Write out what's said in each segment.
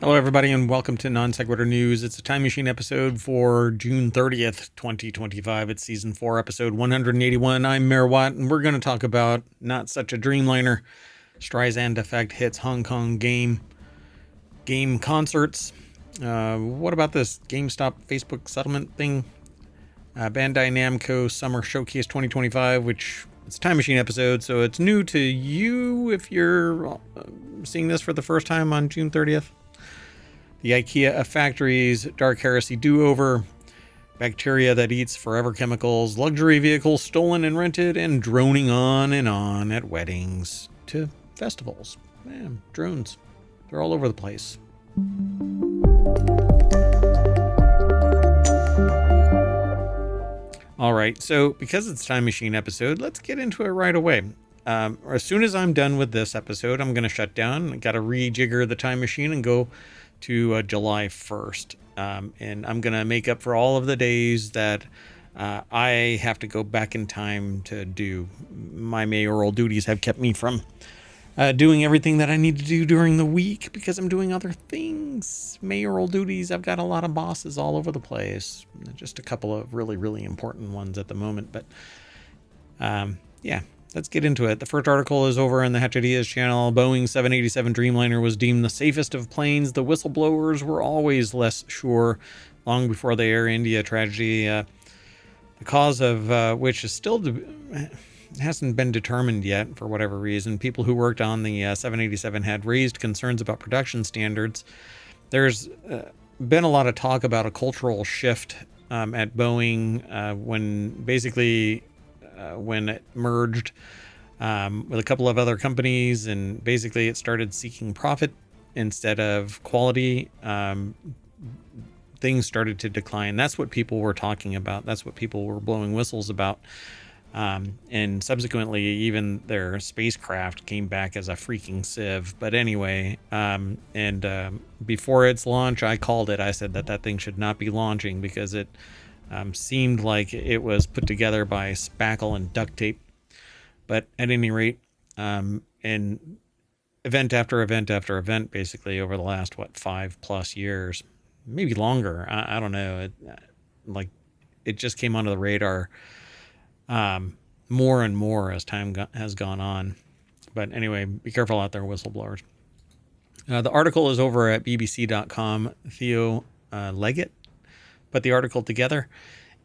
Hello, everybody, and welcome to Non Sequitur News. It's a Time Machine episode for June 30th, 2025. It's Season 4, Episode 181. I'm MayorWatt, and we're going to talk about Not Such a Dreamliner. Streisand effect hits Hong Kong game concerts. What about this GameStop Facebook settlement thing? Bandai Namco Summer Showcase 2025, which it's a Time Machine episode, so it's new to you if you're seeing this for the first time on June 30th. The Ikea of Factories, Dark Heresy do-over, bacteria that eats forever chemicals, luxury vehicles stolen and rented, and droning on and on at weddings to festivals. Man, drones. They're all over the place. All right, so because it's a Time Machine episode, let's get into it right away. As soon as I'm done with this episode, I'm going to shut down. I got to rejigger the time machine and go to July 1st. And I'm going to make up for all of the days that I have to go back in time to do. My mayoral duties have kept me from doing everything that I need to do during the week because I'm doing other things. Mayoral duties, I've got a lot of bosses all over the place. Just a couple of really, really important ones at the moment. But yeah. Let's get into it. The first article is over on the Hatch Ideas channel. Boeing 787 Dreamliner was deemed the safest of planes. The whistleblowers were always less sure long before the Air India tragedy, the cause of which is still hasn't been determined yet for whatever reason. People who worked on the 787 had raised concerns about production standards. There's been a lot of talk about a cultural shift at Boeing when basically when it merged with a couple of other companies, and basically it started seeking profit instead of quality. Things started to decline. That's what people were talking about. That's what people were blowing whistles about. And subsequently, even their spacecraft came back as a freaking sieve. But anyway, before its launch, I called it. I said that thing should not be launching because it seemed like it was put together by spackle and duct tape. But at any rate, in event after event after event, basically over the last, 5+ years, maybe longer. I don't know. It just came onto the radar more and more as time has gone on. But anyway, be careful out there, whistleblowers. The article is over at bbc.com. Theo Leggett put the article together,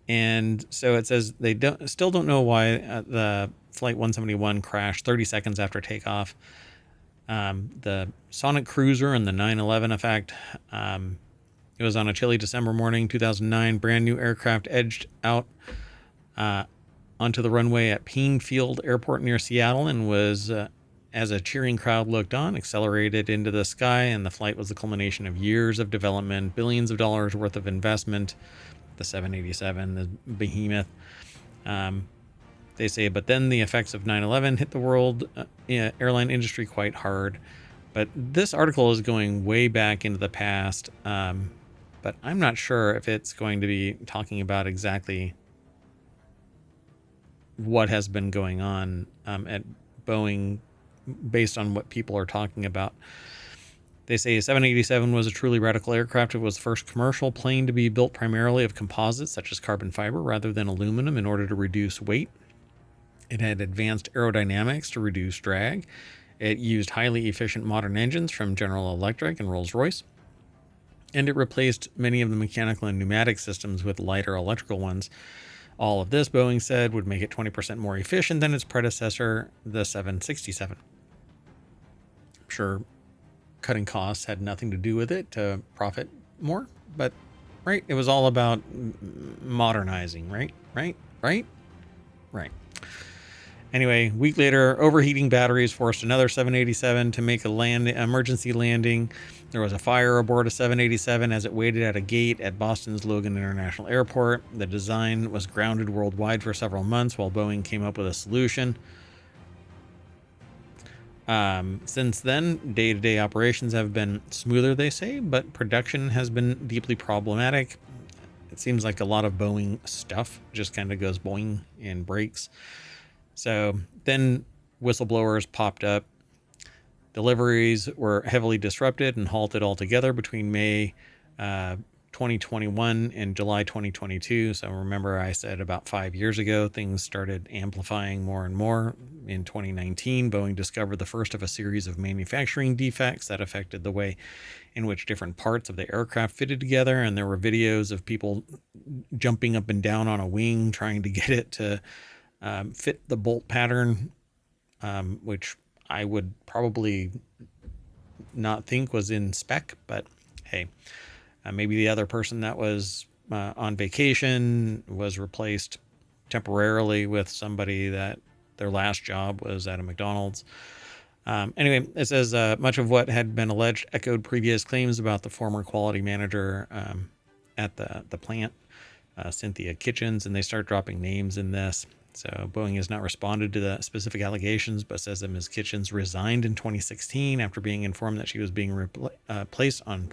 and so it says they still don't know why the Flight 171 crashed 30 seconds after takeoff. The Sonic Cruiser and the 9/11 effect. It was on a chilly December morning, 2009. Brand new aircraft edged out onto the runway at Payne Field Airport near Seattle and was, as a cheering crowd looked on, accelerated into the sky, and the flight was the culmination of years of development, billions of dollars worth of investment. The 787, the behemoth. They say, but then the effects of 9/11 hit the world airline industry quite hard. But this article is going way back into the past, but I'm not sure if it's going to be talking about exactly what has been going on at Boeing based on what people are talking about. They say 787 was a truly radical aircraft. It was the first commercial plane to be built primarily of composites such as carbon fiber rather than aluminum in order to reduce weight. It had advanced aerodynamics to reduce drag. It used highly efficient modern engines from General Electric and Rolls-Royce. And it replaced many of the mechanical and pneumatic systems with lighter electrical ones. All of this, Boeing said, would make it 20% more efficient than its predecessor, the 767. I'm sure cutting costs had nothing to do with it to profit more, but right, it was all about modernizing, right. Anyway, a week later, overheating batteries forced another 787 to make emergency landing. There was a fire aboard a 787 as it waited at a gate at Boston's Logan International Airport. The design was grounded worldwide for several months while Boeing came up with a solution. Since then, day-to-day operations have been smoother, they say, but production has been deeply problematic. It seems like a lot of Boeing stuff just kind of goes boing and breaks. So then whistleblowers popped up Deliveries were heavily disrupted and halted altogether between May 2021 and July 2022. So remember, I said about 5 years ago, things started amplifying more and more. In 2019, Boeing discovered the first of a series of manufacturing defects that affected the way in which different parts of the aircraft fitted together. And there were videos of people jumping up and down on a wing trying to get it to fit the bolt pattern, which I would probably not think was in spec, but hey, maybe the other person that was on vacation was replaced temporarily with somebody that their last job was at a McDonald's. Anyway, it says much of what had been alleged echoed previous claims about the former quality manager at the plant, Cynthia Kitchens, and they start dropping names in this. So Boeing has not responded to the specific allegations, but says that Ms. Kitchens resigned in 2016 after being informed that she was being placed on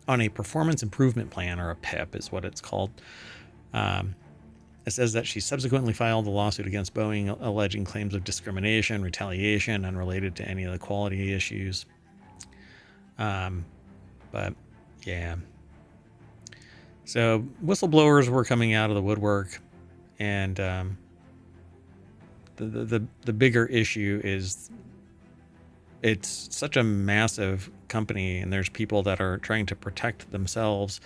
on a performance improvement plan, or a PIP is what it's called. It says that she subsequently filed a lawsuit against Boeing alleging claims of discrimination, retaliation, unrelated to any of the quality issues. But yeah. So whistleblowers were coming out of the woodwork, and the bigger issue is it's such a massive company, and there's people that are trying to protect themselves,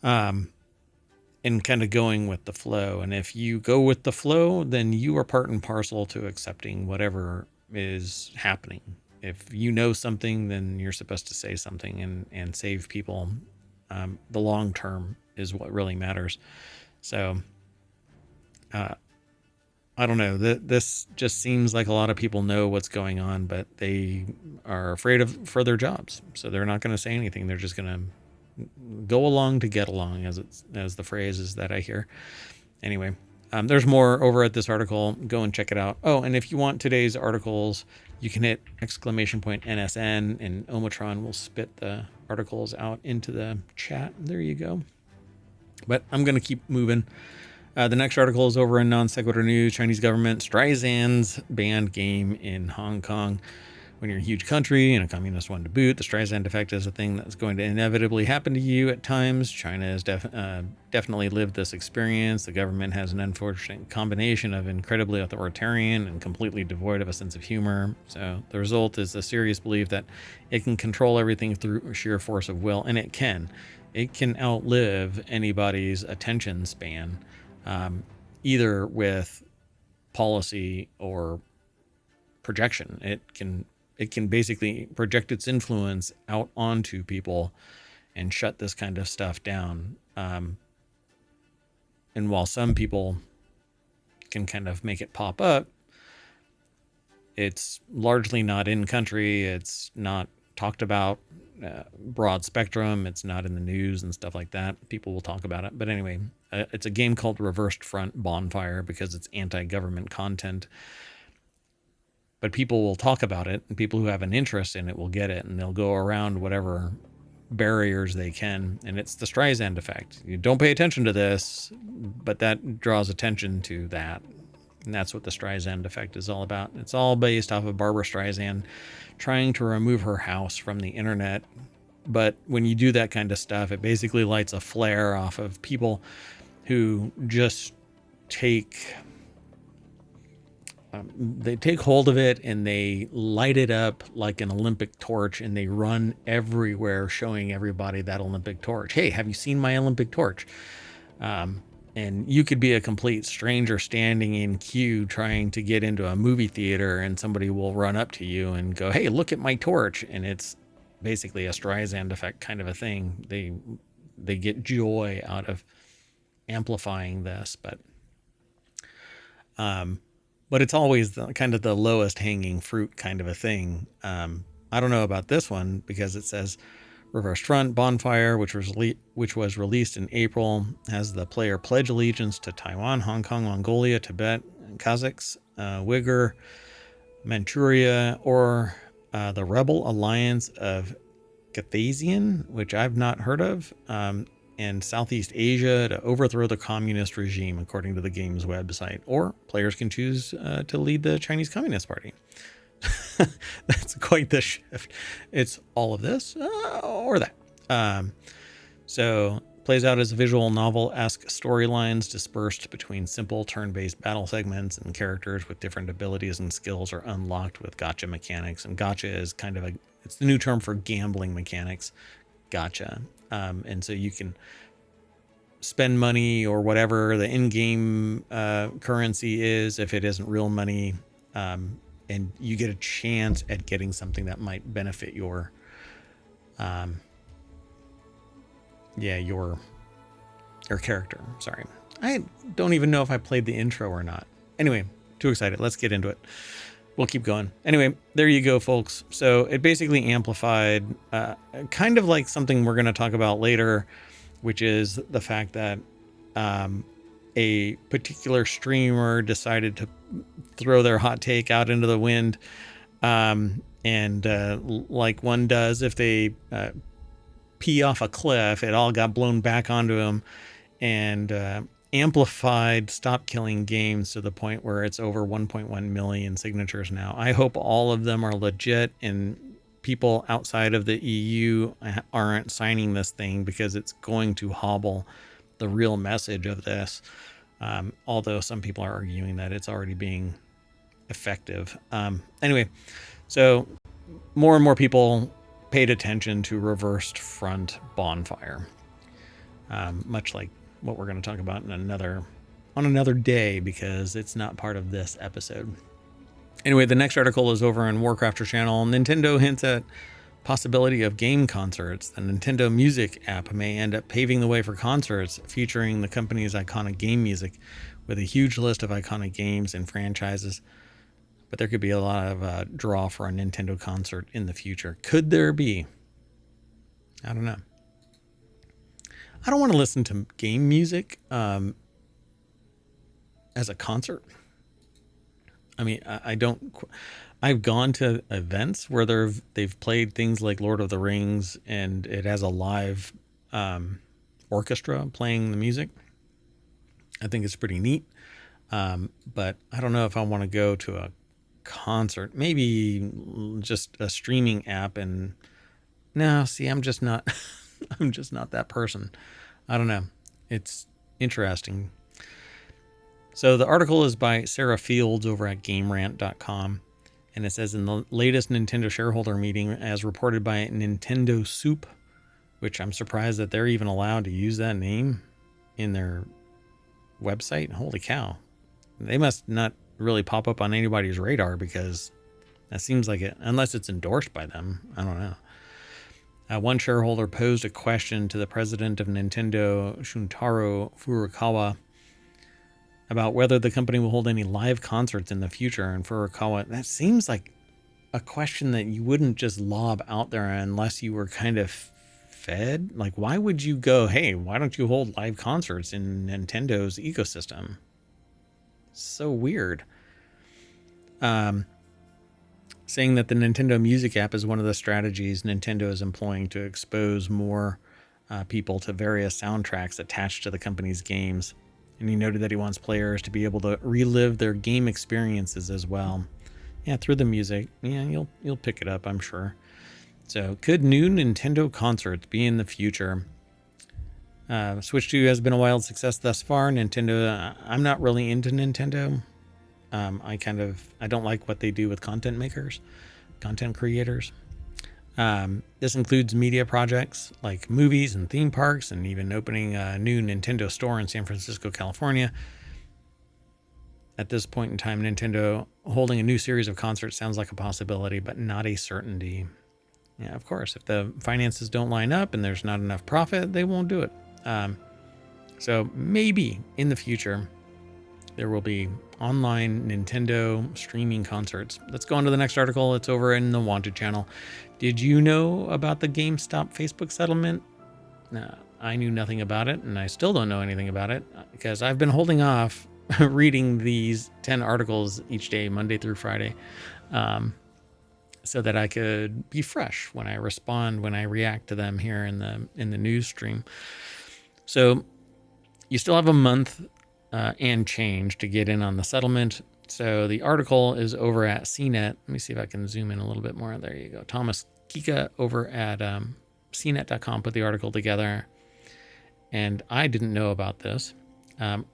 and kind of going with the flow. And if you go with the flow, then you are part and parcel to accepting whatever is happening. If you know something, then you're supposed to say something and save people. The long term is what really matters. So I don't know. This just seems like a lot of people know what's going on, but they are afraid for their jobs. So they're not going to say anything. They're just going to go along to get along, as the phrase is that I hear. Anyway, there's more over at this article. Go and check it out. Oh, and if you want today's articles, you can hit !NSN, and ohmTown will spit the articles out into the chat. There you go. But I'm going to keep moving. The next article is over in Non Sequitur News. Chinese government Streisand's banned game in Hong Kong. When you're a huge country and a communist one to boot, the Streisand effect is a thing that's going to inevitably happen to you at times. China has definitely lived this experience. The government has an unfortunate combination of incredibly authoritarian and completely devoid of a sense of humor. So the result is a serious belief that it can control everything through sheer force of will, and it can. It can outlive anybody's attention span, either with policy or projection. It can basically project its influence out onto people and shut this kind of stuff down. And while some people can kind of make it pop up, it's largely not in country. It's not talked about broad spectrum. It's not in the news and stuff like that. People will talk about it. But anyway, it's a game called Reversed Front Bonfire because it's anti-government content. But people will talk about it, and people who have an interest in it will get it, and they'll go around whatever barriers they can. And it's the Streisand effect. You don't pay attention to this, but that draws attention to that. And that's what the Streisand effect is all about. It's all based off of Barbara Streisand trying to remove her house from the internet. But when you do that kind of stuff, it basically lights a flare off of people who just take hold of it and they light it up like an Olympic torch, and they run everywhere showing everybody that Olympic torch. Hey, have you seen my Olympic torch? And you could be a complete stranger standing in queue trying to get into a movie theater, and somebody will run up to you and go, hey, look at my torch. And it's basically a Streisand effect kind of a thing. They get joy out of amplifying this, but it's always kind of the lowest hanging fruit kind of a thing. I don't know about this one because it says Reversed Front Bonfire, which was released in April, has the player pledge allegiance to Taiwan, Hong Kong, Mongolia, Tibet, Kazakhs, Uyghur, Manchuria, or the Rebel Alliance of Carthassian, which I've not heard of, and Southeast Asia to overthrow the communist regime, according to the game's website. Or players can choose to lead the Chinese Communist Party. That's quite the shift. It's all of this or that. So plays out as visual novel-esque storylines dispersed between simple turn-based battle segments, and characters with different abilities and skills are unlocked with gacha mechanics. And gacha is kind of it's the new term for gambling mechanics, gacha. And so you can spend money or whatever the in-game currency is, if it isn't real money, and you get a chance at getting something that might benefit your your character. Sorry, I don't even know if I played the intro or not. Anyway, too excited. Let's get into it. We'll keep going. Anyway, there you go, folks. So it basically amplified kind of like something we're going to talk about later, which is the fact that a particular streamer decided to throw their hot take out into the wind. And like one does if they pee off a cliff, it all got blown back onto him and amplified Stop Killing Games to the point where it's over 1.1 million signatures now. I hope all of them are legit and people outside of the EU aren't signing this thing, because it's going to hobble the real message of this. Although some people are arguing that it's already being effective. Anyway, so more and more people paid attention to reversed front bonfire, much like what we're going to talk about on another day, because it's not part of this episode. Anyway, the next article is over on WarCrafters channel. Nintendo hints at possibility of game concerts. The Nintendo Music app may end up paving the way for concerts featuring the company's iconic game music, with a huge list of iconic games and franchises. But there could be a lot of draw for a Nintendo concert in the future. Could there be? I don't know. I don't want to listen to game music as a concert. I mean, I don't. I've gone to events where they've played things like Lord of the Rings, and it has a live orchestra playing the music. I think it's pretty neat. But I don't know if I want to go to a concert. Maybe just a streaming app. And no, see, I'm just not. I'm just not that person. I don't know. It's interesting. So the article is by Sarah Fields over at GameRant.com. And it says, in the latest Nintendo shareholder meeting, as reported by Nintendo Soup, which I'm surprised that they're even allowed to use that name in their website. Holy cow. They must not really pop up on anybody's radar, because that seems like it, unless it's endorsed by them. I don't know. One shareholder posed a question to the president of Nintendo, Shuntaro Furukawa, about whether the company will hold any live concerts in the future. And Furukawa, that seems like a question that you wouldn't just lob out there unless you were kind of fed. Like, why would you go, hey, why don't you hold live concerts in Nintendo's ecosystem? So weird. Saying that the Nintendo Music app is one of the strategies Nintendo is employing to expose more people to various soundtracks attached to the company's games. And he noted that he wants players to be able to relive their game experiences as well. Yeah, through the music. Yeah, you'll pick it up, I'm sure. So, could new Nintendo concerts be in the future? Switch 2 has been a wild success thus far. Nintendo, I'm not really into Nintendo. I don't like what they do with content creators. This includes media projects like movies and theme parks, and even opening a new Nintendo store in San Francisco, California. At this point in time, Nintendo holding a new series of concerts sounds like a possibility, but not a certainty. Yeah, of course, if the finances don't line up and there's not enough profit, they won't do it. So maybe in the future, there will be online Nintendo streaming concerts. Let's go on to the next article. It's over in the Wanted channel. Did you know about the GameStop Facebook settlement? I knew nothing about it, and I still don't know anything about it, because I've been holding off reading these 10 articles each day, Monday through Friday, so that I could be fresh when I react to them here in the news stream. So you still have a month and change to get in on the settlement. So the article is over at CNET. Let me see if I can zoom in a little bit more. There you go. Thomas Kika over at CNET.com put the article together. And I didn't know about this.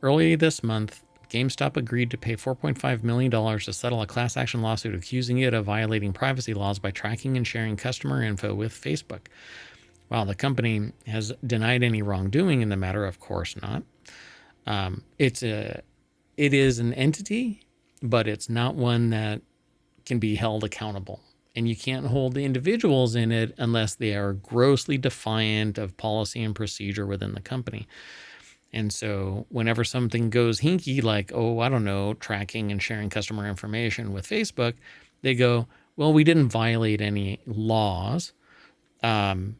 Early this month, GameStop agreed to pay $4.5 million to settle a class action lawsuit accusing it of violating privacy laws by tracking and sharing customer info with Facebook. While the company has denied any wrongdoing in the matter, of course not. It is an entity, but it's not one that can be held accountable. And you can't hold the individuals in it unless they are grossly defiant of policy and procedure within the company. And so whenever something goes hinky, like, I don't know, tracking and sharing customer information with Facebook, they go, well, we didn't violate any laws. And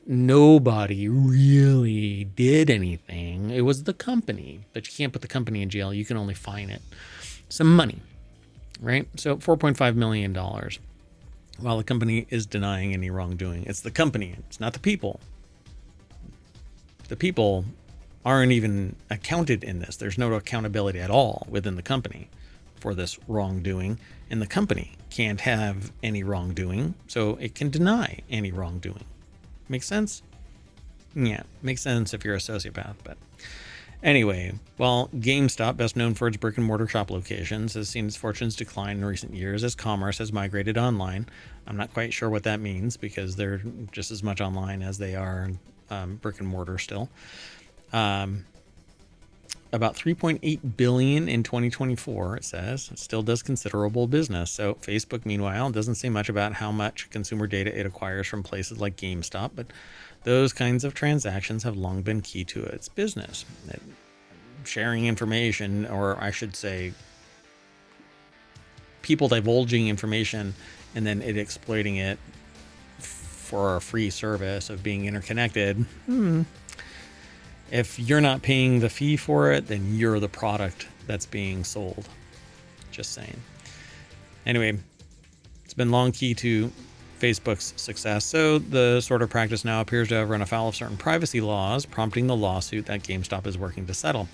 nobody really did anything. It was the company, but you can't put the company in jail. You can only fine it some money, right? So $4.5 million while the company is denying any wrongdoing. It's the company. It's not the people. The people aren't even accounted in this. There's no accountability at all within the company for this wrongdoing. And the company can't have any wrongdoing, so it can deny any wrongdoing. Makes sense? Yeah, makes sense if you're a sociopath. But anyway, well, GameStop, best known for its brick and mortar shop locations, has seen its fortunes decline in recent years as commerce has migrated online. I'm not quite sure what that means because they're just as much online as they are brick and mortar still. About $3.8 billion in 2024, it says. It still does considerable business. So Facebook, meanwhile, doesn't say much about how much consumer data it acquires from places like GameStop, but those kinds of transactions have long been key to its business. Sharing information, or I should say, people divulging information and then it exploiting it for a free service of being interconnected. If you're not paying the fee for it, then you're the product that's being sold. Just saying. Anyway, it's been long key to Facebook's success. So the sort of practice now appears to have run afoul of certain privacy laws, prompting the lawsuit that GameStop is working to settle.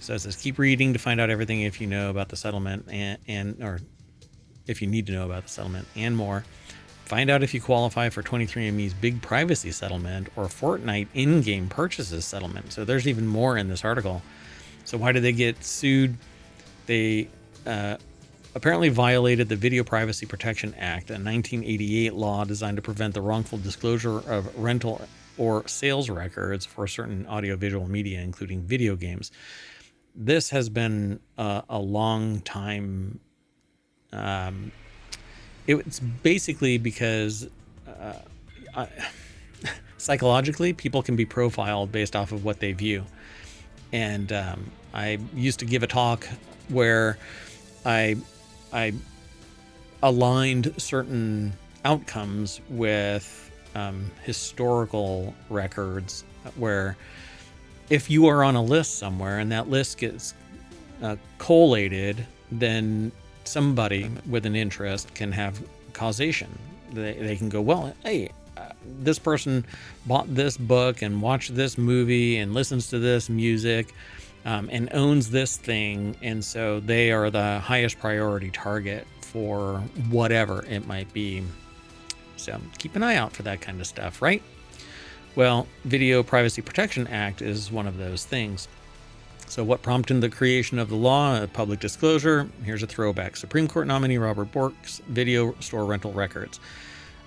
So it says, keep reading to find out everything if you know about the settlement or if you need to know about the settlement and more. Find out if you qualify for 23andMe's big privacy settlement or Fortnite in-game purchases settlement. So there's even more in this article. So why did they get sued? They apparently violated the Video Privacy Protection Act, a 1988 law designed to prevent the wrongful disclosure of rental or sales records for certain audiovisual media, including video games. This has been a long time. It's basically because psychologically, people can be profiled based off of what they view. And I used to give a talk where I aligned certain outcomes with historical records, where if you are on a list somewhere and that list gets collated, then somebody with an interest can have causation. They can go, well, hey, this person bought this book and watched this movie and listens to this music and owns this thing, and so they are the highest priority target for whatever it might be. So keep an eye out for that kind of stuff, right? Well, Video Privacy Protection Act is one of those things. So what prompted the creation of the law? Public disclosure. Here's a throwback. Supreme Court nominee Robert Bork's video store rental records.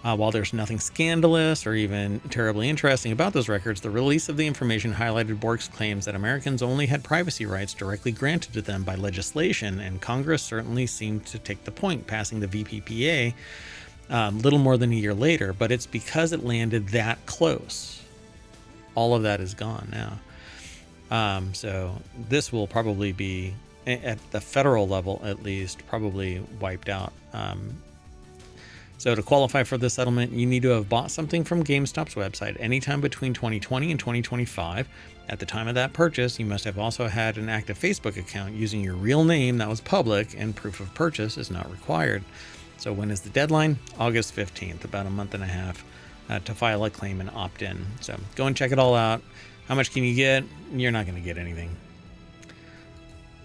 While there's nothing scandalous or even terribly interesting about those records, the release of the information highlighted Bork's claims that Americans only had privacy rights directly granted to them by legislation, and Congress certainly seemed to take the point, passing the VPPA little more than a year later, but it's because it landed that close. All of that is gone now. So this will probably be, at the federal level at least, probably wiped out. So to qualify for this settlement, you need to have bought something from GameStop's website anytime between 2020 and 2025. At the time of that purchase, you must have also had an active Facebook account using your real name that was public, and proof of purchase is not required. So when is the deadline? August 15th, about a month and a half to file a claim and opt in. So go and check it all out. How much can you get? You're not going to get anything.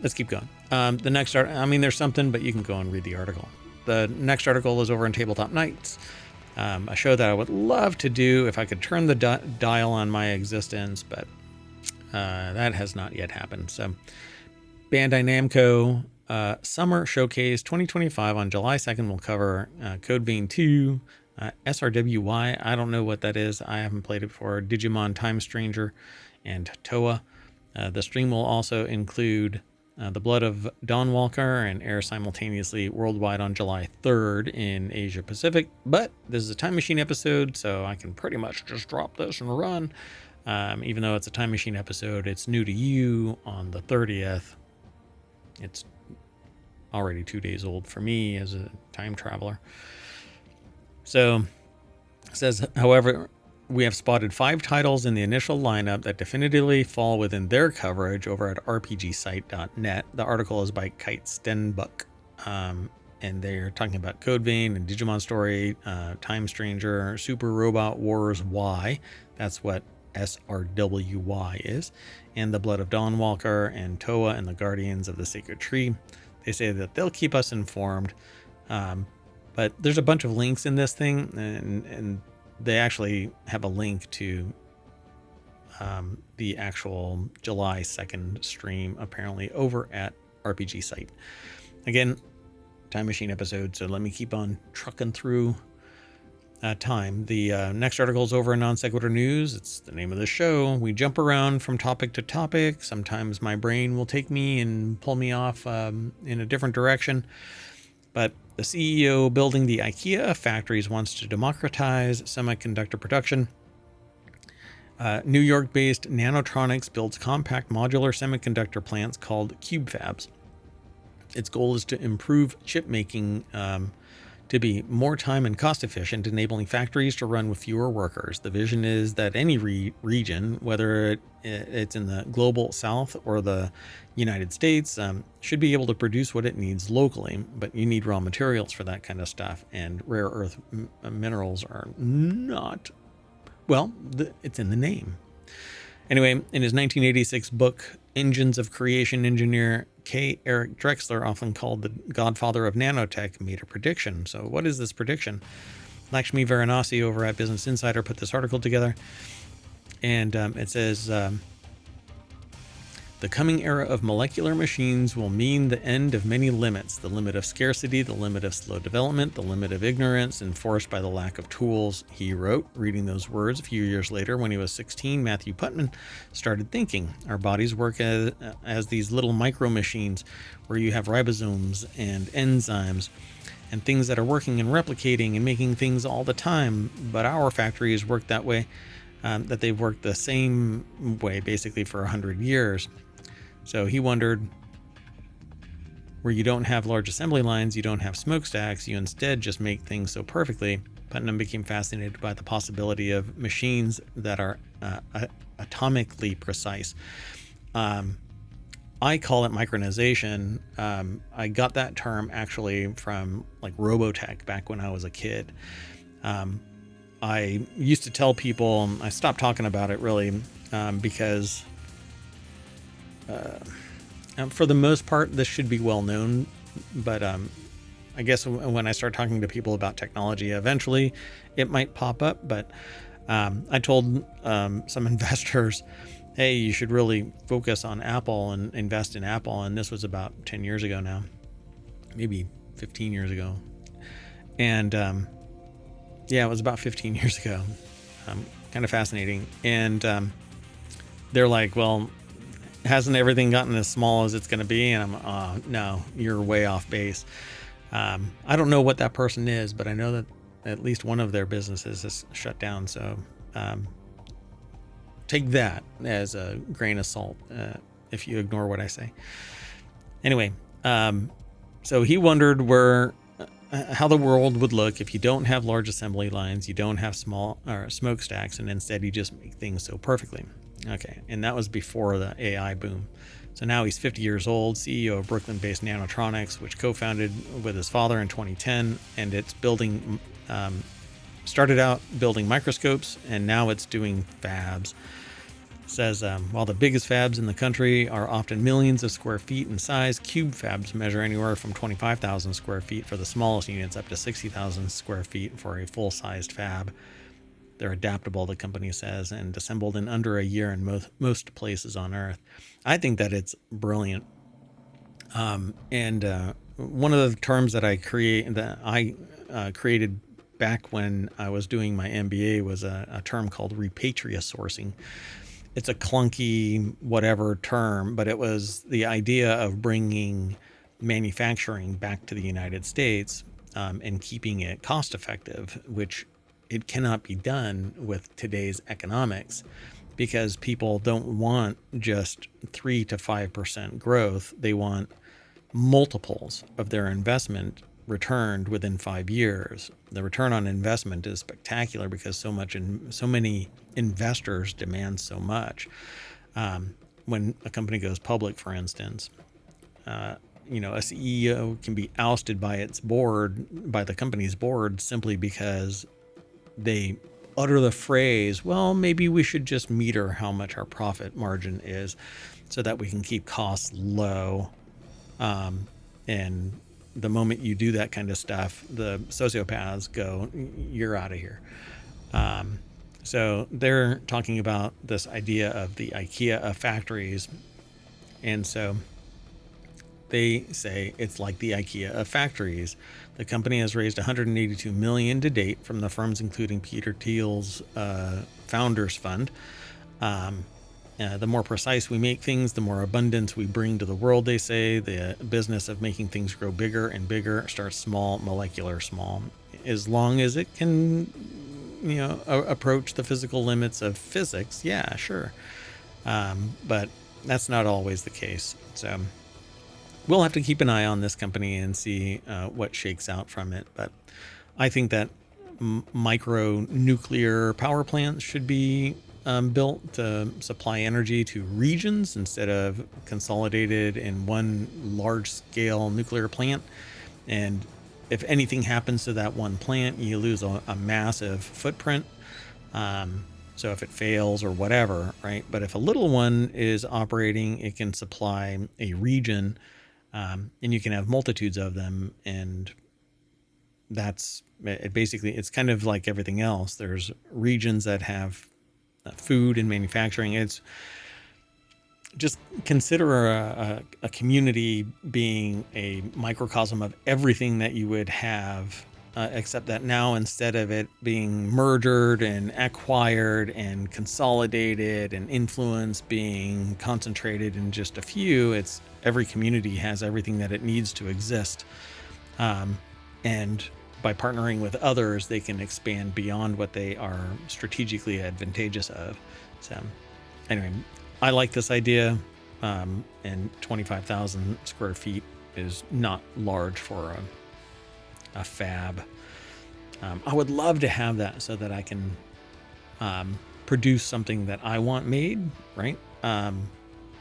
let's keep going. The next there's something, but you can go and read the article. The next article is over in Tabletop Nights, a show that I would love to do if I could turn the dial on my existence, but that has not yet happened. So Bandai Namco Summer Showcase 2025 on July 2nd will cover Code Vein 2, SRWY, I don't know what that is. I haven't played it before. Digimon Time Stranger and Toa. The stream will also include The Blood of Dawnwalker and air simultaneously worldwide on July 3rd in Asia Pacific. But this is a Time Machine episode, so I can pretty much just drop this and run. Even though it's a Time Machine episode, it's new to you on the 30th. It's already 2 days old for me as a time traveler. So it says, however, we have spotted 5 titles in the initial lineup that definitively fall within their coverage over at rpgsite.net. The article is by Kite Stenbuck, and they're talking about Code Vein and Digimon Story, Time Stranger, Super Robot Wars Y. That's what SRWY is. And The Blood of Dawnwalker and Toa and the Guardians of the Sacred Tree. They say that they'll keep us informed. But there's a bunch of links in this thing, and they actually have a link to the actual July 2nd stream, apparently, over at RPG Site. Again, Time Machine episode, so let me keep on trucking through time. The next article is over in Non Sequitur News. It's the name of the show. We jump around from topic to topic. Sometimes my brain will take me and pull me off in a different direction. But the CEO building the Ikea of Factories wants to democratize semiconductor production. New York-based Nanotronics builds compact modular semiconductor plants called cube fabs. Its goal is to improve chip making to be more time and cost efficient, enabling factories to run with fewer workers. The vision is that any region, whether it's in the global south or the United States, should be able to produce what it needs locally, but you need raw materials for that kind of stuff, and rare earth minerals are not, well, it's in the name. Anyway, in his 1986 book, Engines of Creation, engineer K. Eric Drexler, often called the godfather of nanotech, made a prediction. So what is this prediction? Lakshmi Varanasi over at Business Insider put this article together, and it says, the coming era of molecular machines will mean the end of many limits, the limit of scarcity, the limit of slow development, the limit of ignorance enforced by the lack of tools, he wrote. Reading those words a few years later, when he was 16, Matthew Putman started thinking, our bodies work as these little micro machines where you have ribosomes and enzymes and things that are working and replicating and making things all the time. But our factories work that way, that they've worked the same way basically for 100 years. So he wondered, where you don't have large assembly lines, you don't have smokestacks, you instead just make things so perfectly. Putnam became fascinated by the possibility of machines that are atomically precise. I call it micronization. I got that term actually from like Robotech back when I was a kid. I used to tell people, I stopped talking about it really because for the most part, this should be well known, but I guess when I start talking to people about technology, eventually it might pop up. But I told some investors, hey, you should really focus on Apple and invest in Apple. And this was about 10 years ago now, maybe 15 years ago. And yeah, it was about 15 years ago. Kind of fascinating. And they're like, well, hasn't everything gotten as small as it's going to be? And I'm, no, you're way off base. I don't know what that person is, but I know that at least one of their businesses has shut down. So take that as a grain of salt if you ignore what I say. Anyway, so he wondered how the world would look if you don't have large assembly lines, you don't have small or smokestacks, and instead you just make things so perfectly. Okay, and that was before the AI boom. So now he's 50 years old, CEO of Brooklyn-based Nanotronics, which co-founded with his father in 2010, and it's building, started out building microscopes, and now it's doing fabs. Says, while the biggest fabs in the country are often millions of square feet in size, cube fabs measure anywhere from 25,000 square feet for the smallest units up to 60,000 square feet for a full-sized fab. They're adaptable, the company says, and assembled in under a year in most places on Earth. I think that it's brilliant. And one of the terms that I created back when I was doing my MBA was a term called repatriasourcing. It's a clunky whatever term, but it was the idea of bringing manufacturing back to the United States and keeping it cost effective, which it cannot be done with today's economics, because people don't want just 3 to 5% growth. They want multiples of their investment returned within 5 years. The return on investment is spectacular because so many investors demand so much. When a company goes public, for instance, a CEO can be ousted by the company's board, simply because they utter the phrase, well, maybe we should just meter how much our profit margin is so that we can keep costs low. And the moment you do that kind of stuff, the sociopaths go, you're out of here. So they're talking about this idea of the Ikea of Factories. And so they say it's like the Ikea of Factories. The company has raised $182 million to date from the firms including Peter Thiel's Founders Fund. The more precise we make things, the more abundance we bring to the world, they say. The business of making things grow bigger and bigger starts small, molecular small. As long as it can, approach the physical limits of physics, yeah, sure. But that's not always the case. So we'll have to keep an eye on this company and see what shakes out from it. But I think that micro nuclear power plants should be built to supply energy to regions instead of consolidated in one large-scale nuclear plant. And if anything happens to that one plant, you lose a massive footprint. So if it fails or whatever, right? But if a little one is operating, it can supply a region, and you can have multitudes of them. And that's it. Basically, it's kind of like everything else. There's regions that have food and manufacturing. It's just consider a community being a microcosm of everything that you would have, except that now, instead of it being murdered and acquired and consolidated and influence being concentrated in just a few, it's every community has everything that it needs to exist. And by partnering with others, they can expand beyond what they are strategically advantageous of. So anyway, I like this idea. And 25,000 square feet is not large for a fab. I would love to have that so that I can produce something that I want made, right?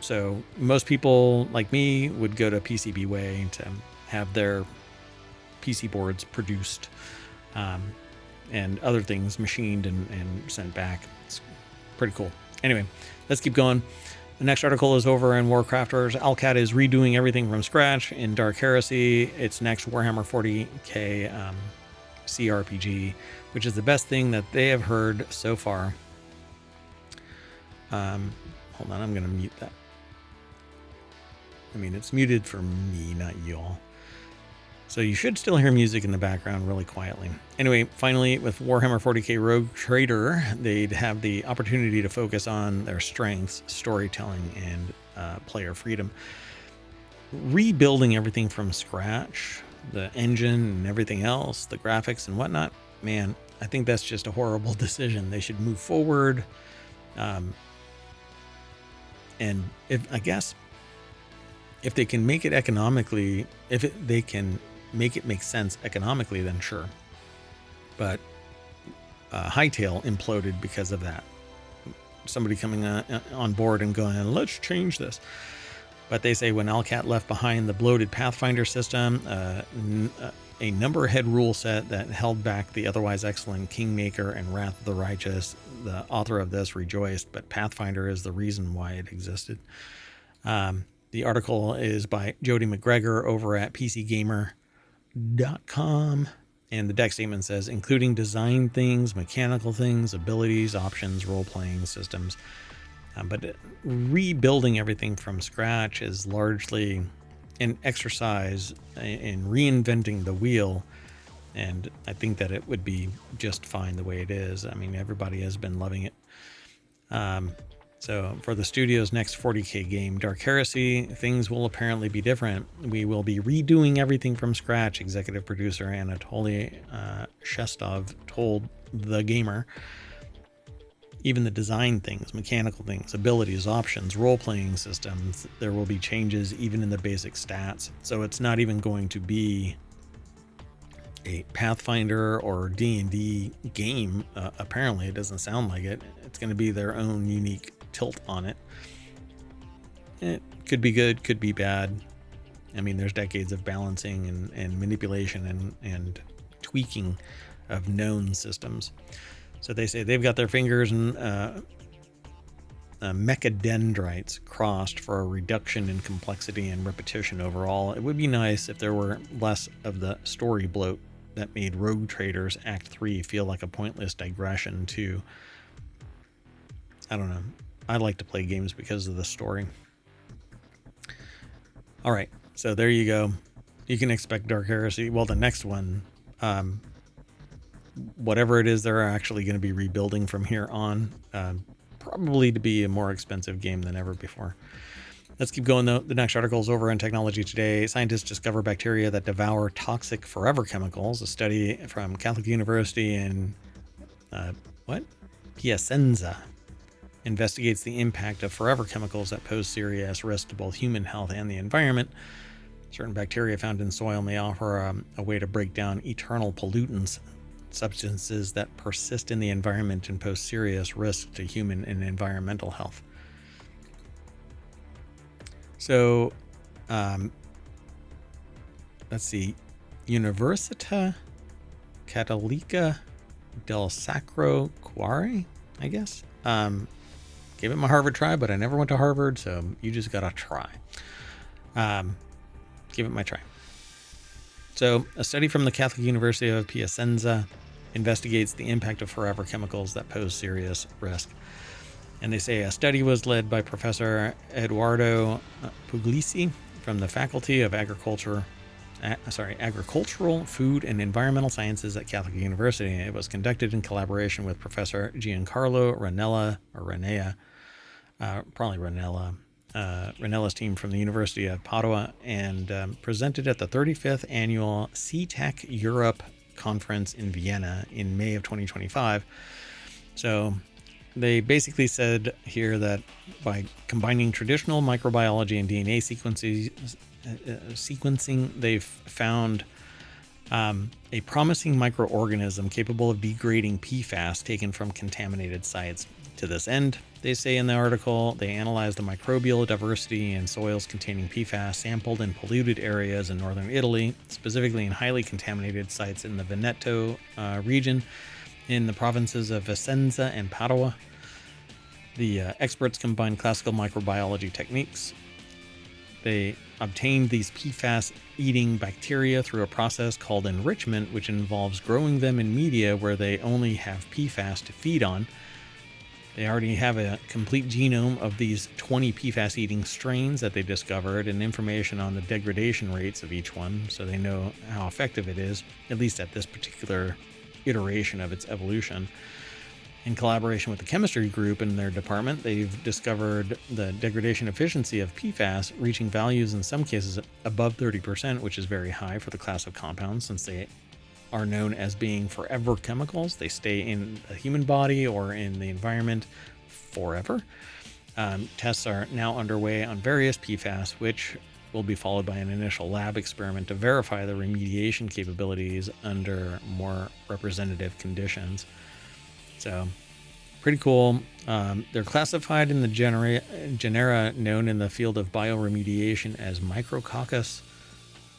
So most people like me would go to PCBWay to have their PC boards produced, and other things machined and sent back. It's pretty cool. Anyway, let's keep going. The next article is over in WarCrafters. Alcat is redoing everything from scratch in Dark Heresy. Its next Warhammer 40k CRPG, which is the best thing that they have heard so far. Hold on, I'm going to mute that. I mean, it's muted for me, not y'all. So you should still hear music in the background really quietly. Anyway, finally, with Warhammer 40k Rogue Trader, they'd have the opportunity to focus on their strengths, storytelling, and player freedom. Rebuilding everything from scratch, the engine and everything else, the graphics and whatnot, man, I think that's just a horrible decision. They should move forward. And if they can make it economically, they can make it make sense economically, then sure. But Hightail imploded because of that. Somebody coming on board and going, let's change this. But they say when Alcat left behind the bloated Pathfinder system, a number head rule set that held back the otherwise excellent Kingmaker and Wrath of the Righteous. The author of this rejoiced, but Pathfinder is the reason why it existed. The article is by Jody McGregor over at PCGamer.com. And the deck statement says, including design things, mechanical things, abilities, options, role-playing systems. But rebuilding everything from scratch is largely an exercise in reinventing the wheel. And I think that it would be just fine the way it is. I mean, everybody has been loving it. So for the studio's next 40K game, Dark Heresy, things will apparently be different. We will be redoing everything from scratch, executive producer Anatoly Shestov told The Gamer. Even the design things, mechanical things, abilities, options, role-playing systems, there will be changes even in the basic stats. So it's not even going to be a Pathfinder or D&D game. Apparently, it doesn't sound like it. It's going to be their own unique tilt on it. It could be good, could be bad. I mean, there's decades of balancing and manipulation and tweaking of known systems. So they say they've got their fingers and mechadendrites crossed for a reduction in complexity and repetition overall. It would be nice if there were less of the story bloat that made Rogue Traders Act 3 feel like a pointless digression to, I don't know. I like to play games because of the story. All right, so there you go. You can expect Dark Heresy. Well, the next one, whatever it is, they're actually going to be rebuilding from here on, probably to be a more expensive game than ever before. Let's keep going, though. The next article is over on Technology Today. Scientists discover bacteria that devour toxic forever chemicals. A study from Catholic University in, Piacenza investigates the impact of forever chemicals that pose serious risk to both human health and the environment. Certain bacteria found in soil may offer a way to break down eternal pollutants, substances that persist in the environment and pose serious risk to human and environmental health. So, let's see, Università Cattolica del Sacro Cuore, I guess. Gave it my Harvard try, but I never went to Harvard, so you just gotta try. Give it my try. So, a study from the Catholic University of Piacenza investigates the impact of forever chemicals that pose serious risk. And they say a study was led by Professor Eduardo Puglisi from the Faculty of Agricultural, Food and Environmental Sciences at Catholic University. It was conducted in collaboration with Professor Giancarlo Ranella's team from the University of Padua, and presented at the 35th Annual CTech Europe Conference in Vienna in May of 2025. So they basically said here that by combining traditional microbiology and DNA sequencing, they've found a promising microorganism capable of degrading PFAS taken from contaminated sites. To this end, they say in the article, they analyzed the microbial diversity in soils containing PFAS sampled in polluted areas in northern Italy, specifically in highly contaminated sites in the Veneto region in the provinces of Vicenza and Padua. The experts combined classical microbiology techniques. They obtained these PFAS-eating bacteria through a process called enrichment, which involves growing them in media where they only have PFAS to feed on. They already have a complete genome of these 20 PFAS-eating strains that they discovered and information on the degradation rates of each one, so they know how effective it is, at least at this particular iteration of its evolution. In collaboration with the chemistry group in their department, they've discovered the degradation efficiency of PFAS reaching values in some cases above 30%, which is very high for the class of compounds since they are known as being forever chemicals. They stay in a human body or in the environment forever. Tests are now underway on various PFAS, which will be followed by an initial lab experiment to verify the remediation capabilities under more representative conditions. So, pretty cool. They're classified in the genera known in the field of bioremediation as Micrococcus,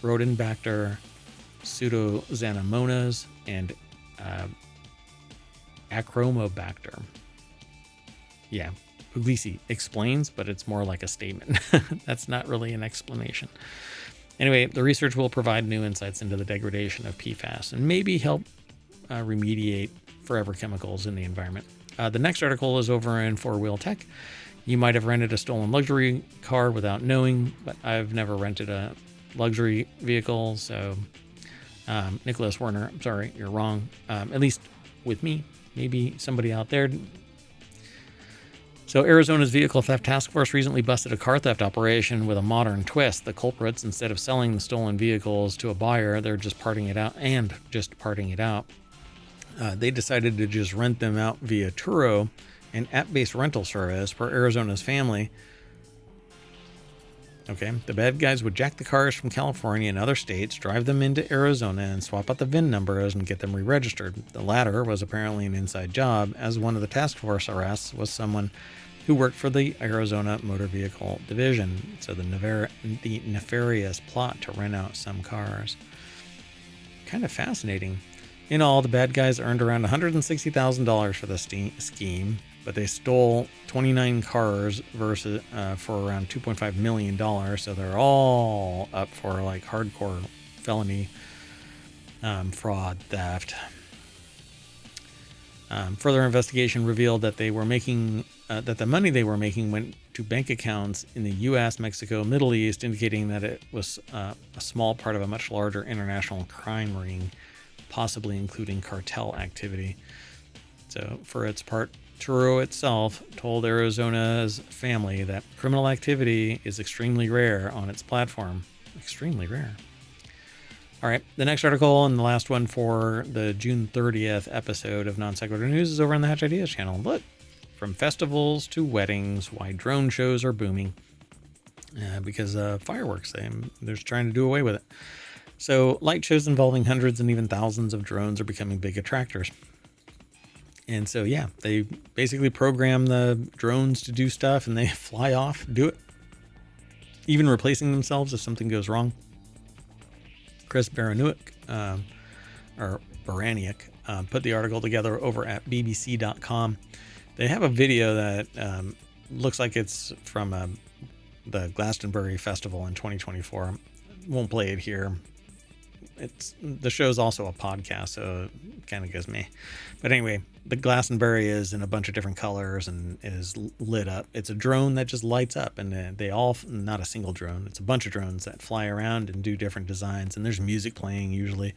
Rhodenbacter, Pseudoxanomonas, and Acromobacter. Yeah, Puglisi explains, but it's more like a statement. That's not really an explanation. Anyway, the research will provide new insights into the degradation of PFAS and maybe help remediate forever chemicals in the environment. The next article is over in FourWheelTech. You might have rented a stolen luxury car without knowing, but I've never rented a luxury vehicle. So, Nicholas Werner, I'm sorry, you're wrong. At least with me, maybe somebody out there. So Arizona's Vehicle Theft Task Force recently busted a car theft operation with a modern twist. The culprits, instead of selling the stolen vehicles to a buyer, they're just parting it out. They decided to just rent them out via Turo, an app-based rental service for Arizona's family. Okay, the bad guys would jack the cars from California and other states, drive them into Arizona, and swap out the VIN numbers and get them re-registered. The latter was apparently an inside job, as one of the task force arrests was someone who worked for the Arizona Motor Vehicle Division. So the nefarious plot to rent out some cars. Kind of fascinating. In all, the bad guys earned around $160,000 for the scheme, but they stole 29 cars versus for around $2.5 million. So they're all up for like hardcore felony fraud theft. Further investigation revealed that they were making that the money they were making went to bank accounts in the U.S., Mexico, Middle East, indicating that it was a small part of a much larger international crime ring, possibly including cartel activity. So, for its part, Turo itself told Arizona's family that criminal activity is extremely rare on its platform. Extremely rare. All right, the next article and the last one for the June 30th episode of Non Sequitur News is over on the Hatch Ideas channel. Look, from festivals to weddings, why drone shows are booming. Because fireworks, they're trying to do away with it. So light shows involving hundreds and even thousands of drones are becoming big attractors. And so, yeah, they basically program the drones to do stuff and they fly off, do it, even replacing themselves if something goes wrong. Chris Baraniuk put the article together over at bbc.com. They have a video that looks like it's from the Glastonbury Festival in 2024. Won't play it here. The show's also a podcast, so it kind of gives me. But anyway, the Glastonbury is in a bunch of different colors and is lit up. It's a drone that just lights up, and they all, not a single drone, it's a bunch of drones that fly around and do different designs, and there's music playing usually.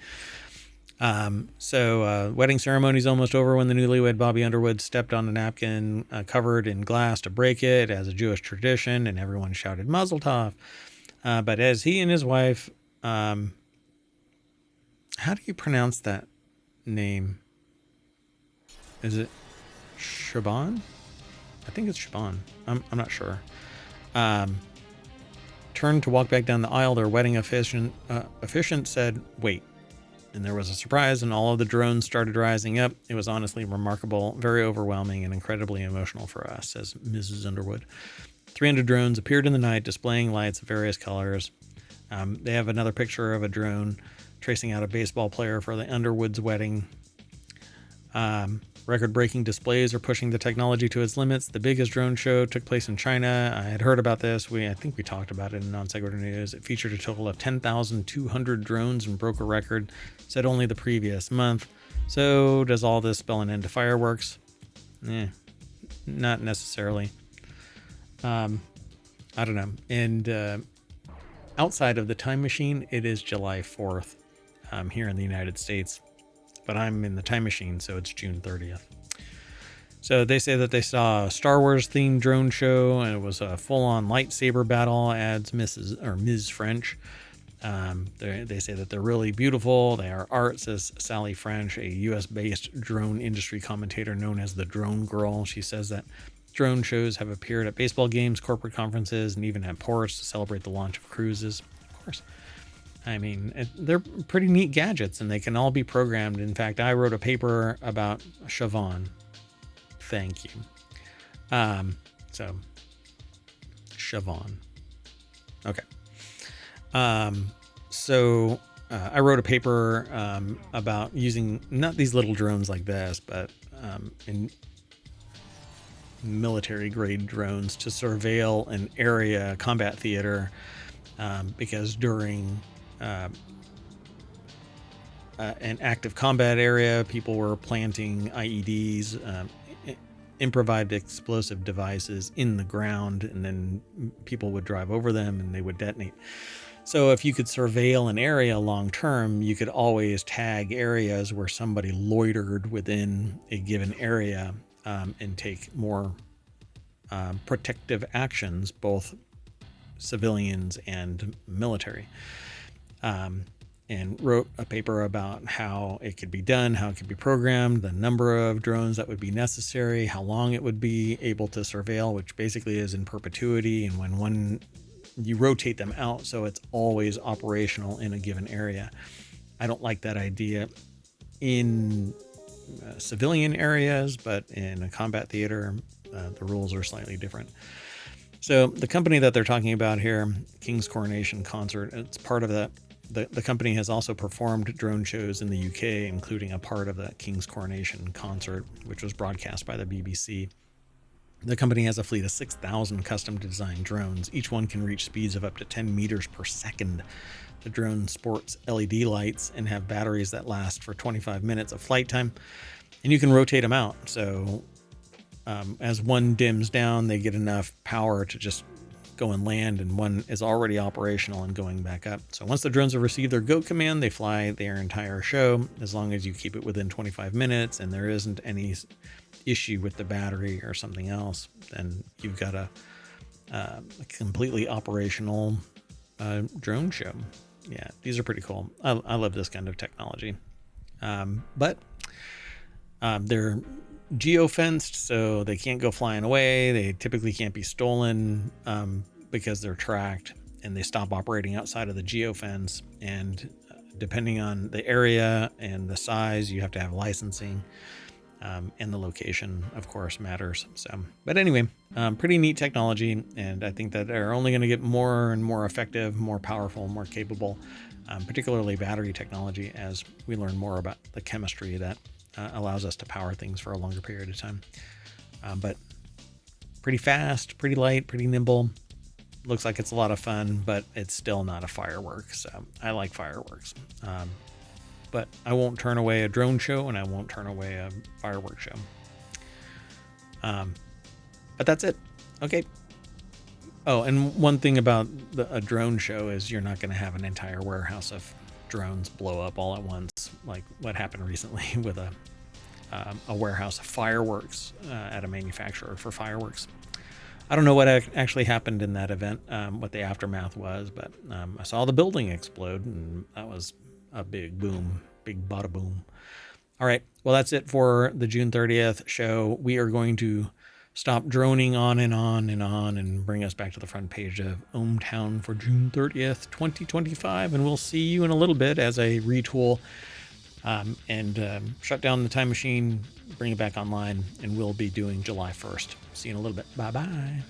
Wedding ceremony is almost over when the newlywed Bobby Underwood stepped on a napkin covered in glass to break it as a Jewish tradition, and everyone shouted Mazel Tov. But as he and his wife, how do you pronounce that name? Is it Shaban? I think it's Shaban. I'm not sure. Turned to walk back down the aisle. Their wedding officiant said, "Wait." And there was a surprise, and all of the drones started rising up. It was honestly remarkable, very overwhelming, and incredibly emotional for us, says Mrs. Underwood. 300 drones appeared in the night, displaying lights of various colors. They have another picture of a drone tracing out a baseball player for the Underwood's wedding. Record-breaking displays are pushing the technology to its limits. The biggest drone show took place in China. I had heard about this. I think we talked about it in Non Sequitur News. It featured a total of 10,200 drones and broke a record set only the previous month. So does all this spell an end to fireworks? Not necessarily. I don't know. And outside of the time machine, it is July 4th here in the United States. But I'm in the time machine, so it's June 30th. So they say that they saw a Star Wars themed drone show, and it was a full-on lightsaber battle, adds Ms. French. They say that they're really beautiful. They are art, says Sally French, a U.S.-based drone industry commentator known as the Drone Girl. She says that drone shows have appeared at baseball games, corporate conferences, and even at ports to celebrate the launch of cruises. Of course. I mean, they're pretty neat gadgets, and they can all be programmed. In fact, I wrote a paper about Siobhan. Thank you. So, Siobhan. Okay. So, I wrote a paper about using not these little drones like this, but in military grade drones to surveil an area, combat theater, because during an active combat area, people were planting IEDs, improvised explosive devices in the ground, and then people would drive over them and they would detonate. So if you could surveil an area long term, you could always tag areas where somebody loitered within a given area, and take more protective actions, both civilians and military. And wrote a paper about how it could be done, how it could be programmed, the number of drones that would be necessary, how long it would be able to surveil, which basically is in perpetuity, and when you rotate them out so it's always operational in a given area. I don't like that idea in civilian areas, but in a combat theater, the rules are slightly different. So the company that they're talking about here, King's Coronation Concert, it's part of that. The company has also performed drone shows in the UK, including a part of the King's Coronation Concert, which was broadcast by the BBC. The company has a fleet of 6,000 custom-designed drones. Each one can reach speeds of up to 10 meters per second. The drone sports LED lights and have batteries that last for 25 minutes of flight time, and you can rotate them out. So as one dims down, they get enough power to just go and land, and one is already operational and going back up. So once the drones have received their go command, they fly their entire show, as long as you keep it within 25 minutes and there isn't any issue with the battery or something else, then you've got a completely operational drone show. Yeah, these are pretty cool. I love this kind of technology. But they're geo-fenced, so they can't go flying away. They typically can't be stolen because they're tracked, and they stop operating outside of the geo-fence. And depending on the area and the size, you have to have licensing, and the location, of course, matters. So, but anyway, pretty neat technology, and I think that they're only going to get more and more effective, more powerful, more capable, particularly battery technology, as we learn more about the chemistry that allows us to power things for a longer period of time. But pretty fast, pretty light, pretty nimble. Looks like it's a lot of fun, but it's still not a firework. So I like fireworks. But I won't turn away a drone show, and I won't turn away a firework show. But that's it. Okay. Oh, and one thing about a drone show is you're not going to have an entire warehouse of drones blow up all at once, like what happened recently with a warehouse of fireworks at a manufacturer for fireworks. I don't know what actually happened in that event, what the aftermath was, but I saw the building explode, and that was a big boom, big bada boom. All right, well, that's it for the June 30th show. We are going to stop droning on and on and on and bring us back to the front page of ohmTown for June 30th, 2025. And we'll see you in a little bit as I retool and shut down the time machine, bring it back online, and we'll be doing July 1st. See you in a little bit. Bye-bye.